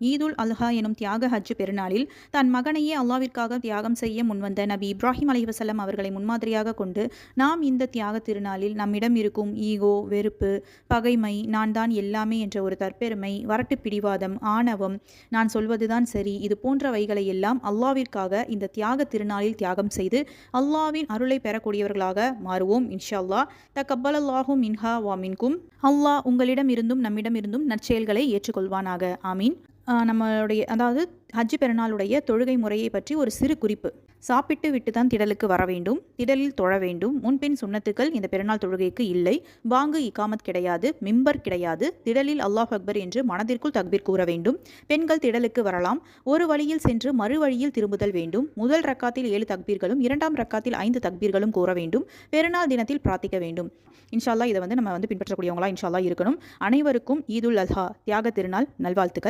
ஈதுல் அல்ஹா எனும் தியாக ஹஜ் பெருநாளில் தன் மகனையே அல்லாவிற்காக தியாகம் செய்ய முன்வந்த நபி இப்ராஹிம் அலைஹிவஸல்லம் அவர்களை முன்மாதிரியாக கொண்டு நாம் இந்த தியாக திருநாளில் நம்மிடம் இருக்கும் ஈகோ, வெறுப்பு, பகைமை, நான் தான் எல்லாமே என்ற ஒரு தற்பெருமை, வரட்டு பிடிவாதம், ஆணவம், நான் சொல்வதுதான் சரி, இது போன்றவைகளை எல்லாம் அல்லாவிற்காக இந்த தியாக திருநாளில் தியாகம் செய்து அல்லாவின் அருளை பெறக்கூடியவர்களாக மாறுவோம். இன்ஷா அல்லாஹ். தக்கப்பலல்லாஹு மின்ஹா வா மின்கும். அல்லாஹ் உங்களிடம் இருந்தும் நம்மிடம் இருந்தும் நற்செயல்களை ஏற்றுக்கொள்வானாக. ஆமீன். நம்மளுடைய அதாவது ஹஜ் பெருநாளுடைய தொழுகை முறையை பற்றி ஒரு சிறு குறிப்பு. சாப்பிட்டு விட்டு தான் திடலுக்கு வர வேண்டும். திடலில் தொழ வேண்டும். முன்பின் சுன்னத்துக்கள் இந்த பெருநாள் தொழுகைக்கு இல்லை. பாங்கு இகாமத் கிடையாது. மிம்பர் கிடையாது. திடலில் அல்லாஹ் அக்பர் என்று மனதிற்குள் தக்பீர் கூற வேண்டும். பெண்கள் திடலுக்கு வரலாம். ஒரு வழியில் சென்று மறு வழியில் திரும்புதல் வேண்டும். முதல் ரக்காத்தில் 7 தக்பீர்களும் 2ஆம் ரக்காத்தில் 5 தக்பீர்களும் கூற வேண்டும். பெருநாள் தினத்தில் பிரார்த்திக்க வேண்டும். இன்ஷா அல்லாஹ் இதை நம்ம பின்பற்றக்கூடியவங்களா இன்ஷா அல்லாஹ் இருக்கணும். அனைவருக்கும் ஈதுல் அல்ஹா தியாக திருநாள் நல்வாழ்த்துக்கள்.